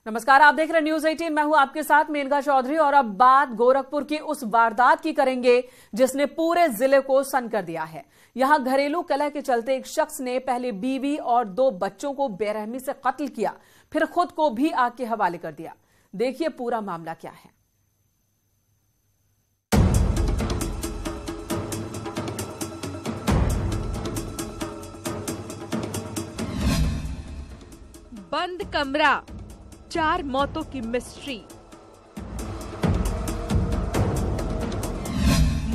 नमस्कार, आप देख रहे हैं न्यूज 18। मैं हूं आपके साथ मेनका चौधरी और अब बात गोरखपुर की उस वारदात की करेंगे जिसने पूरे जिले को सन्न कर दिया है। यहां घरेलू कलह के चलते एक शख्स ने पहले बीवी और 2 बच्चों को बेरहमी से कत्ल किया, फिर खुद को भी आग के हवाले कर दिया। देखिए पूरा मामला क्या है। बंद कमरा, 4 मौतों की मिस्ट्री।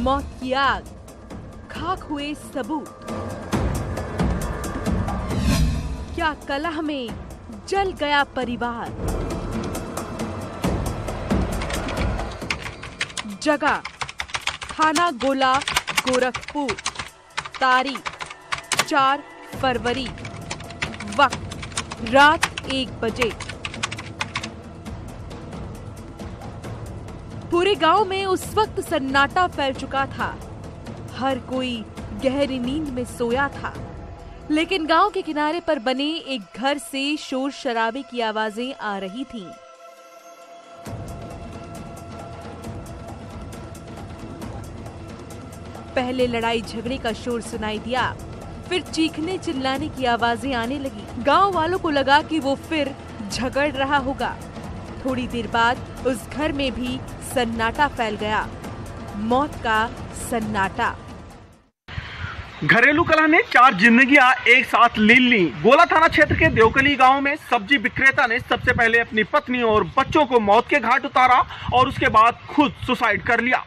मौत की आग, खाक हुए सबूत। क्या कलह में जल गया परिवार। जगह थाना गोला, गोरखपुर। तारीख 4 फरवरी। वक्त रात 1 बजे। पूरे गांव में उस वक्त सन्नाटा फैल चुका था। हर कोई गहरी नींद में सोया था, लेकिन गांव के किनारे पर बने एक घर से शोर शराबे की आवाजें आ रही थीं। पहले लड़ाई झगड़े का शोर सुनाई दिया, फिर चीखने चिल्लाने की आवाजें आने लगी। गांव वालों को लगा कि वो फिर झगड़ रहा होगा। थोड़ी देर बाद उस घर में भी सन्नाटा फैल गया, मौत का सन्नाटा। घरेलू कलह ने 4 जिंदगियां एक साथ ले ली। गोला थाना क्षेत्र के देवकली गांव में सब्जी विक्रेता ने सबसे पहले अपनी पत्नी और बच्चों को मौत के घाट उतारा और उसके बाद खुद सुसाइड कर लिया।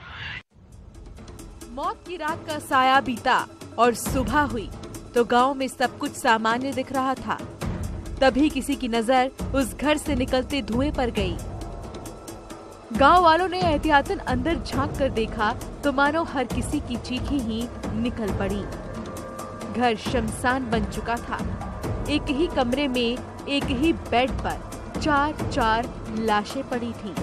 मौत की रात का साया बीता और सुबह हुई तो गांव में सब कुछ सामान्य दिख रहा था। तभी किसी की नजर उस घर से निकलते धुएं पर गई। गांव वालों ने एहतियातन अंदर झांक कर देखा तो मानो हर किसी की चीखें ही निकल पड़ी। घर शमशान बन चुका था। एक ही कमरे में एक ही बेड पर 4 लाशें पड़ी थीं।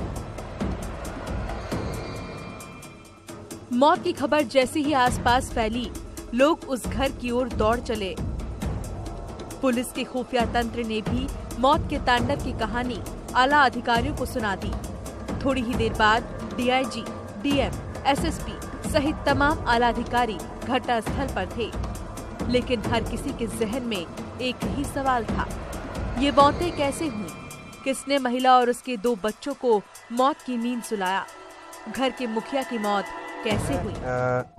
मौत की खबर जैसे ही आसपास फैली, लोग उस घर की ओर दौड़ चले। पुलिस के खुफिया तंत्र ने भी मौत के तांडव की कहानी आला अधिकारियों को सुना दी। थोड़ी ही देर बाद डीआईजी, डीएम, एसएसपी सहित तमाम आला अधिकारी घटनास्थल पर थे, लेकिन हर किसी के जहन में एक ही सवाल था, ये मौतें कैसे हुई? किसने महिला और उसके 2 बच्चों को मौत की नींद सुलाया? घर के मुखिया की मौत कैसे हुई?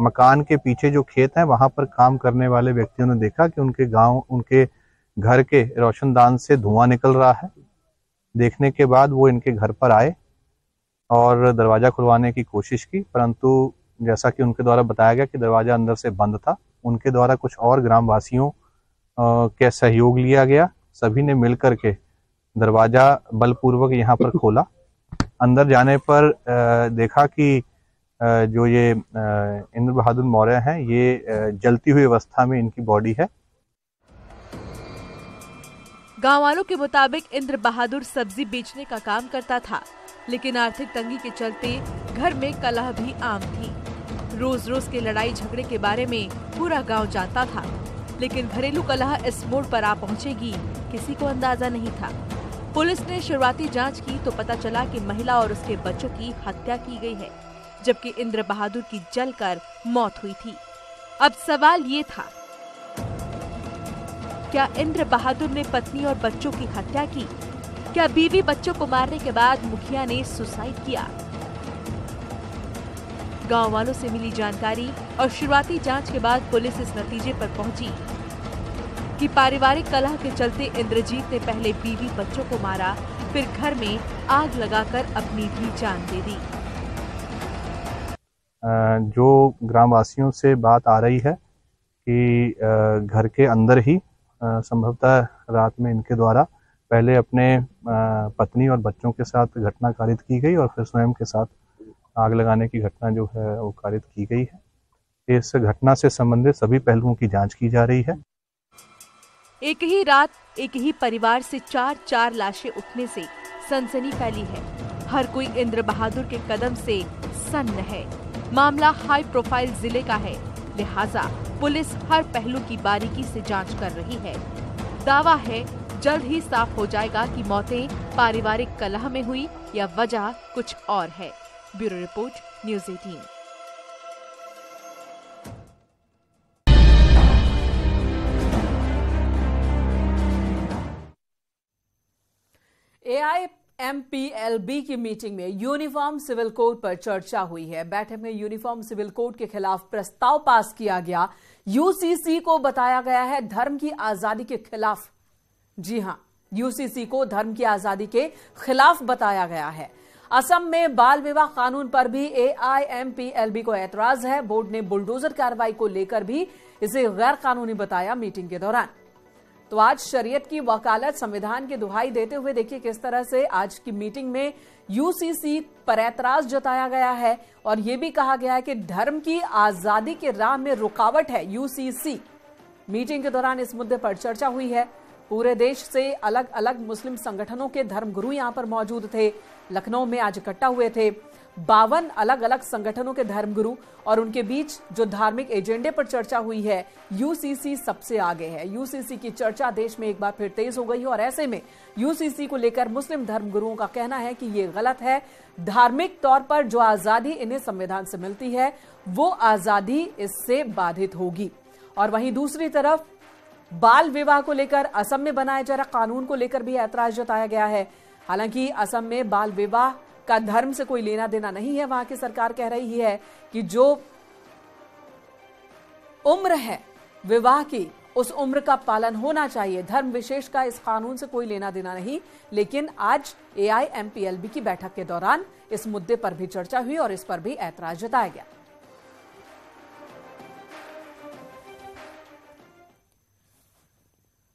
मकान के पीछे जो खेत है वहां पर काम करने वाले व्यक्तियों ने देखा कि उनके घर के रोशनदान से धुआं निकल रहा है। देखने के बाद वो इनके घर पर आए और दरवाजा खुलवाने की कोशिश की, परंतु जैसा कि उनके द्वारा बताया गया कि दरवाजा अंदर से बंद था। उनके द्वारा कुछ और ग्रामवासियों के सहयोग लिया गया। सभी ने मिलकर के दरवाजा बलपूर्वक यहाँ पर खोला। अंदर जाने पर देखा कि जो ये इंद्र बहादुर मौर्य हैं, ये जलती हुई अवस्था में इनकी बॉडी है। गांव वालों के मुताबिक इंद्र बहादुर सब्जी बेचने का काम करता था, लेकिन आर्थिक तंगी के चलते घर में कलह भी आम थी। रोज रोज के लड़ाई झगड़े के बारे में पूरा गांव जानता था, लेकिन घरेलू कलह इस मोड़ पर आ पहुंचेगी किसी को अंदाजा नहीं था। पुलिस ने शुरुआती जांच की तो पता चला कि महिला और उसके बच्चों की हत्या की गई है, जबकि इंद्र बहादुर की जलकर मौत हुई थी। अब सवाल ये था, क्या इंद्र बहादुर ने पत्नी और बच्चों की हत्या की? क्या बीवी बच्चों को मारने के बाद मुखिया ने सुसाइड किया? गांव वालों से मिली जानकारी और शुरुआती जांच के बाद पुलिस इस नतीजे पर पहुंची कि पारिवारिक कलह के चलते इंद्रजीत ने पहले बीवी बच्चों को मारा, फिर घर में आग लगाकर अपनी भी जान दे दी। जो ग्रामवासियों से बात आ रही है कि घर के अंदर ही संभवतः रात में इनके द्वारा पहले अपने पत्नी और बच्चों के साथ घटना कारित की गई और फिर स्वयं के साथ आग लगाने की घटना जो है वो कारित की गई है। इस घटना से संबंधित सभी पहलुओं की जांच की जा रही है। एक ही रात एक ही परिवार से 4 लाशें उठने से सनसनी फैली है। हर कोई इंद्र बहादुर के कदम से सन्न है। मामला हाई प्रोफाइल जिले का है, लिहाजा पुलिस हर पहलू की बारीकी से जांच कर रही है। दावा है जल्द ही साफ हो जाएगा कि मौतें पारिवारिक कलह में हुई या वजह कुछ और है। Bureau report, news 18। AIMPLB की मीटिंग में यूनिफॉर्म सिविल कोड पर चर्चा हुई है। बैठक में यूनिफॉर्म सिविल कोड के खिलाफ प्रस्ताव पास किया गया। यूसीसी को बताया गया है धर्म की आजादी के खिलाफ। जी हां, यूसीसी को धर्म की आजादी के खिलाफ बताया गया है। असम में बाल विवाह कानून पर भी AIMPLB को ऐतराज है। बोर्ड ने बुलडोजर कार्रवाई को लेकर भी इसे गैर कानूनी बताया मीटिंग के दौरान। तो आज शरीयत की वकालत, संविधान की दुहाई देते हुए देखिए किस तरह से आज की मीटिंग में यूसीसी पर ऐतराज जताया गया है और यह भी कहा गया है कि धर्म की आजादी के राह में रुकावट है यूसीसी। मीटिंग के दौरान इस मुद्दे पर चर्चा हुई है। पूरे देश से अलग अलग मुस्लिम संगठनों के धर्मगुरु यहां पर मौजूद थे। लखनऊ में आज इकट्ठा हुए थे 52 अलग अलग संगठनों के धर्मगुरु और उनके बीच जो धार्मिक एजेंडे पर चर्चा हुई है, यूसीसी सबसे आगे है। यूसीसी की चर्चा देश में एक बार फिर तेज हो गई है और ऐसे में यूसीसी को लेकर मुस्लिम धर्मगुरुओं का कहना है कि ये गलत है। धार्मिक तौर पर जो आजादी इन्हें संविधान से मिलती है वो आजादी इससे बाधित होगी। और वहीं दूसरी तरफ बाल विवाह को लेकर असम में बनाए जा रहे कानून को लेकर भी ऐतराज जताया गया है। हालांकि असम में बाल विवाह का धर्म से कोई लेना देना नहीं है। वहां की सरकार कह रही है कि जो उम्र है विवाह की, उस उम्र का पालन होना चाहिए। धर्म विशेष का इस कानून से कोई लेना देना नहीं। लेकिन आज AIMPLB की बैठक के दौरान इस मुद्दे पर भी चर्चा हुई और इस पर भी ऐतराज जताया गया।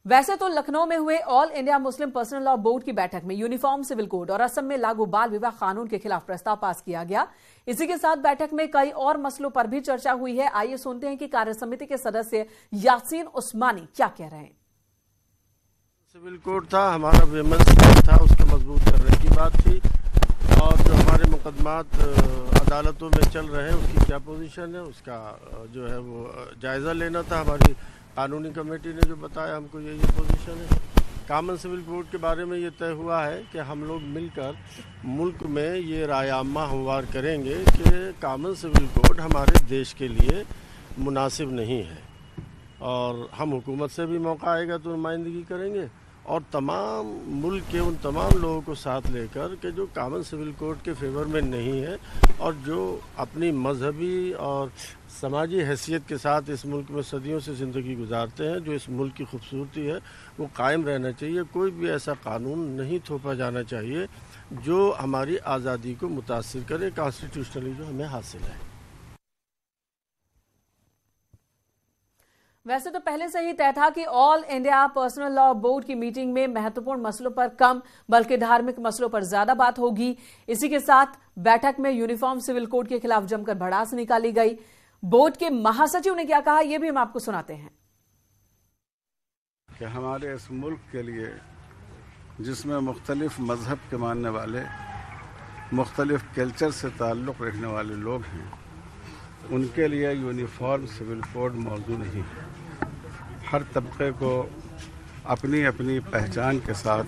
वैसे तो लखनऊ में हुए all India Muslim personal law board की बैठक में यूनिफॉर्म सिविल कोड और असम में लागू बाल विवाह कानून के खिलाफ प्रस्ताव पास किया गया। इसी के साथ बैठक में कई और मसलों पर भी चर्चा हुई है। आइए सुनते हैं कि कार्यसमिति के सदस्य यासीन उस्मानी क्या कह रहे हैं। सिविल कोड था, हमारा विमेंस कोड था, उसको मजबूत करने की बात थी और जो हमारे मुकदमात अदालतों में चल रहे हैं उसकी क्या पोजीशन है उसका जो है वो जायजा लेना था। हमारी कानूनी कमेटी ने जो बताया हमको ये पोजीशन है। कॉमन सिविल कोड के बारे में ये तय हुआ है कि हम लोग मिलकर मुल्क में ये रायआमा हमवार करेंगे कि कॉमन सिविल कोड हमारे देश के लिए मुनासिब नहीं है और हम हुकूमत से भी मौका आएगा तो नुमाइंदगी करेंगे और तमाम मुल्क के उन तमाम लोगों को साथ लेकर के जो कॉमन सिविल कोड के फेवर में नहीं है और जो अपनी मजहबी और समाजी हैसियत के साथ इस मुल्क में सदियों से ज़िंदगी गुजारते हैं, जो इस मुल्क की खूबसूरती है वो कायम रहना चाहिए। कोई भी ऐसा कानून नहीं थोपा जाना चाहिए जो हमारी आज़ादी को मुतासिर करे, कॉन्स्टिट्यूशनली जो हमें हासिल है। वैसे तो पहले से ही तय था कि all India personal law board की मीटिंग में महत्वपूर्ण मसलों पर कम बल्कि धार्मिक मसलों पर ज्यादा बात होगी। इसी के साथ बैठक में यूनिफॉर्म सिविल कोड के खिलाफ जमकर भड़ास निकाली गई। बोर्ड के महासचिव ने क्या कहा, यह भी हम आपको सुनाते हैं। कि हमारे इस मुल्क के लिए जिसमें मुख्तलिफ मजहब के मानने वाले, मुख्तलिफ कल्चर से ताल्लुक़ रखने वाले लोग हैं, उनके लिए यूनिफॉर्म सिविल कोड मौजू नहीं है। हर तबके को अपनी अपनी पहचान के साथ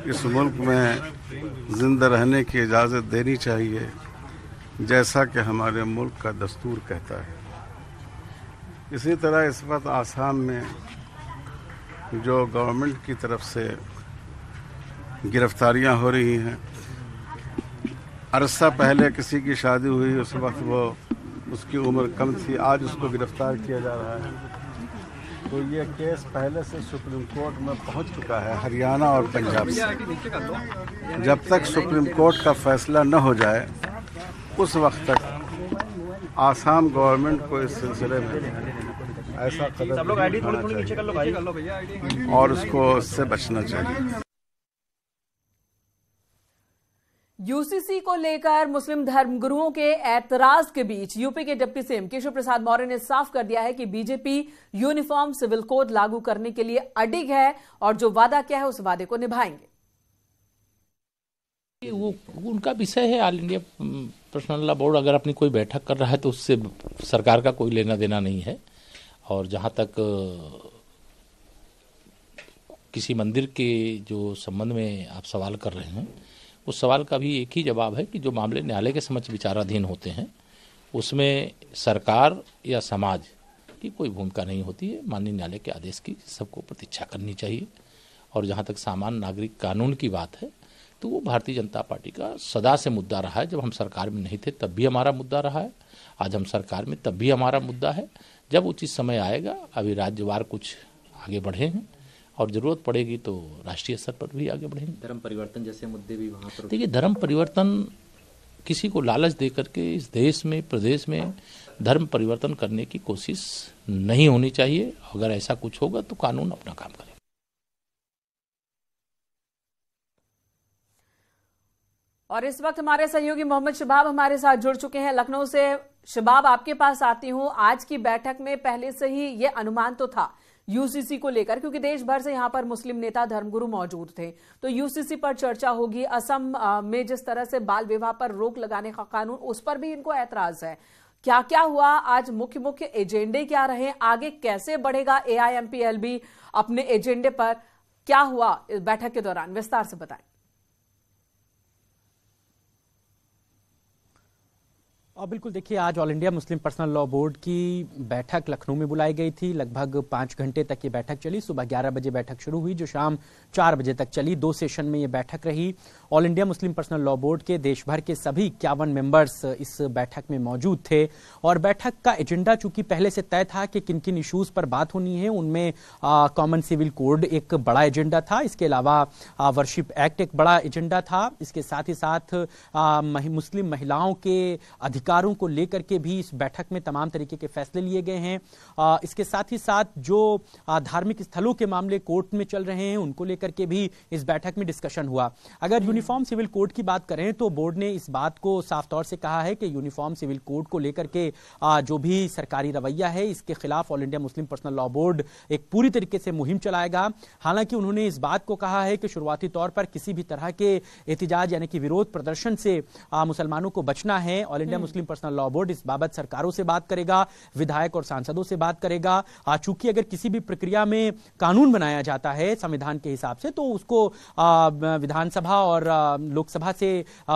इस मुल्क में जिंदा रहने की इजाज़त देनी चाहिए, जैसा कि हमारे मुल्क का दस्तूर कहता है। इसी तरह इस वक्त आसाम में जो गवर्नमेंट की तरफ से गिरफ्तारियां हो रही हैं, अरसा पहले किसी की शादी हुई, उस वक्त वो उसकी उम्र कम थी, आज उसको गिरफ्तार किया जा रहा है। तो ये केस पहले से सुप्रीम कोर्ट में पहुंच चुका है, हरियाणा और पंजाब से। जब तक सुप्रीम कोर्ट का फैसला न हो जाए उस वक्त तक आसाम गवर्नमेंट को इस सिलसिले में ऐसा कदम उठाना चाहिए और उसको उससे बचना चाहिए। यूसीसी को लेकर मुस्लिम धर्मगुरुओं के ऐतराज के बीच यूपी के डिप्टी सीएम केशव प्रसाद मौर्य ने साफ कर दिया है कि बीजेपी यूनिफॉर्म सिविल कोड लागू करने के लिए अडिग है और जो वादा किया है उस वादे को निभाएंगे। वो उनका विषय है। All India personal law board अगर अपनी कोई बैठक कर रहा है तो उससे सरकार का कोई लेना देना नहीं है। और जहां तक किसी मंदिर के जो संबंध में आप सवाल कर रहे हैं, उस सवाल का भी एक ही जवाब है कि जो मामले न्यायालय के समक्ष विचाराधीन होते हैं उसमें सरकार या समाज की कोई भूमिका नहीं होती है। माननीय न्यायालय के आदेश की सबको प्रतीक्षा करनी चाहिए। और जहाँ तक सामान्य नागरिक कानून की बात है तो वो भारतीय जनता पार्टी का सदा से मुद्दा रहा है। जब हम सरकार में नहीं थे तब भी हमारा मुद्दा रहा है, आज हम सरकार में तब भी हमारा मुद्दा है। जब उचित समय आएगा, अभी राज्यवार कुछ आगे बढ़े हैं और जरूरत पड़ेगी तो राष्ट्रीय स्तर पर भी आगे बढ़ेंगे। धर्म परिवर्तन जैसे मुद्दे भी वहाँ पर। देखिए, धर्म परिवर्तन किसी को लालच दे करके इस देश में, प्रदेश में धर्म परिवर्तन करने की कोशिश नहीं होनी चाहिए। अगर ऐसा कुछ होगा तो कानून अपना काम करेगा। और इस वक्त हमारे सहयोगी मोहम्मद शबाब हमारे साथ जुड़ चुके हैं लखनऊ से। शबाब, आपके पास आती हूं। आज की बैठक में पहले से ही ये अनुमान तो था यूसीसी को लेकर, क्योंकि देश भर से यहां पर मुस्लिम नेता, धर्मगुरु मौजूद थे, तो यूसीसी पर चर्चा होगी। असम में जिस तरह से बाल विवाह पर रोक लगाने का कानून, उस पर भी इनको ऐतराज है। क्या क्या हुआ आज? मुख्य एजेंडे क्या रहे? आगे कैसे बढ़ेगा एआईएमपीएलबी अपने एजेंडे पर? क्या हुआ इस बैठक के दौरान, विस्तार से बताएं। और बिल्कुल देखिए, आज all India Muslim personal law board की बैठक लखनऊ में बुलाई गई थी। लगभग 5 घंटे तक ये बैठक चली। सुबह 11 बजे बैठक शुरू हुई जो शाम 4 बजे तक चली। 2 सेशन में ये बैठक रही। All India Muslim personal law board के देश भर के सभी 51 मेंबर्स इस बैठक में मौजूद थे। और बैठक का एजेंडा चूंकि पहले से तय था कि किन किन इश्यूज पर बात होनी है, उनमें कॉमन सिविल कोड एक बड़ा एजेंडा था। इसके अलावा वर्शिप एक्ट एक बड़ा एजेंडा था। इसके साथ ही साथ मुस्लिम महिलाओं के अधिकारों को लेकर के भी इस बैठक में तमाम तरीके के फैसले लिए गए हैं। इसके साथ ही साथ जो धार्मिक स्थलों के मामले कोर्ट में चल रहे हैं उनको लेकर के भी इस बैठक में डिस्कशन हुआ। अगर यूनिफॉर्म सिविल कोड की बात करें तो बोर्ड ने इस बात को साफ तौर से कहा है कि यूनिफॉर्म सिविल कोड को लेकर के जो भी सरकारी रवैया है इसके खिलाफ all India Muslim personal law board एक पूरी तरीके से मुहिम चलाएगा। हालांकि उन्होंने इस बात को कहा है कि शुरुआती तौर पर किसी भी तरह के एहतिजाज यानी कि विरोध प्रदर्शन से मुसलमानों को बचना है। All India Muslim personal law board इस बाबत सरकारों से बात करेगा, विधायक और सांसदों से बात करेगा। चूंकि अगर किसी भी प्रक्रिया में कानून बनाया जाता है संविधान के हिसाब से तो उसको विधानसभा और लोकसभा से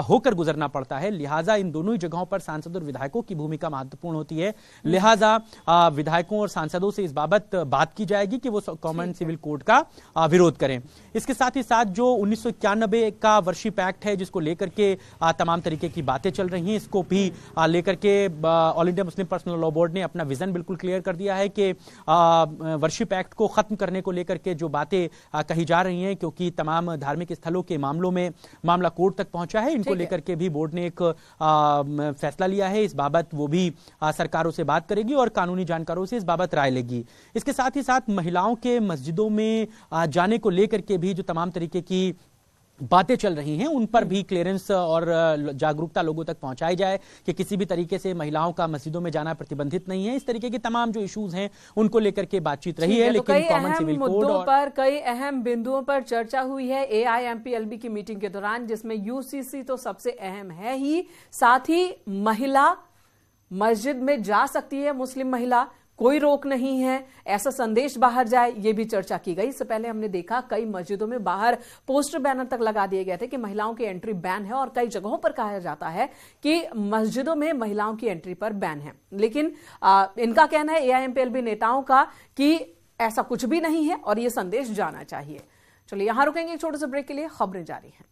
होकर गुजरना पड़ता है। लिहाजा इन दोनों ही जगहों पर सांसद और विधायकों की भूमिका महत्वपूर्ण होती है। लिहाजा विधायकों और सांसदों से इस बाबत बात की जाएगी कि वो कॉमन सिविल कोड का विरोध करें। इसके साथ ही साथ जो 1991 का वर्शिप एक्ट है जिसको लेकर के तमाम तरीके की बातें चल रही हैं, इसको भी लेकर के all India Muslim personal law board ने अपना विजन बिल्कुल क्लियर कर दिया है कि वर्शिप एक्ट को खत्म करने को लेकर के जो बातें कही जा रही हैं, क्योंकि तमाम धार्मिक स्थलों के मामलों में मामला कोर्ट तक पहुंचा है, इनको लेकर के भी बोर्ड ने एक फैसला लिया है। इस बाबत वो भी सरकारों से बात करेगी और कानूनी जानकारों से इस बाबत राय लेगी। इसके साथ ही साथ महिलाओं के मस्जिदों में जाने को लेकर के भी जो तमाम तरीके की बातें चल रही हैं उन पर भी क्लियरेंस और जागरूकता लोगों तक पहुंचाई जाए कि किसी भी तरीके से महिलाओं का मस्जिदों में जाना प्रतिबंधित नहीं है। इस तरीके के तमाम जो इश्यूज हैं उनको लेकर के बातचीत रही है। लेकिन कॉमन सिविल कोड पर कई अहम बिंदुओं पर चर्चा हुई है एआईएमपीएलबी की मीटिंग के दौरान, जिसमें यूसीसी तो सबसे अहम है ही, साथ ही महिला मस्जिद में जा सकती है, मुस्लिम महिला, कोई रोक नहीं है, ऐसा संदेश बाहर जाए, ये भी चर्चा की गई। इससे पहले हमने देखा कई मस्जिदों में बाहर पोस्टर बैनर तक लगा दिए गए थे कि महिलाओं की एंट्री बैन है, और कई जगहों पर कहा जाता है कि मस्जिदों में महिलाओं की एंट्री पर बैन है। लेकिन इनका कहना है एआईएमपीएलबी नेताओं का कि ऐसा कुछ भी नहीं है और ये संदेश जाना चाहिए। चलिए यहां रुकेंगे एक छोटे से ब्रेक के लिए, खबरें जारी हैं।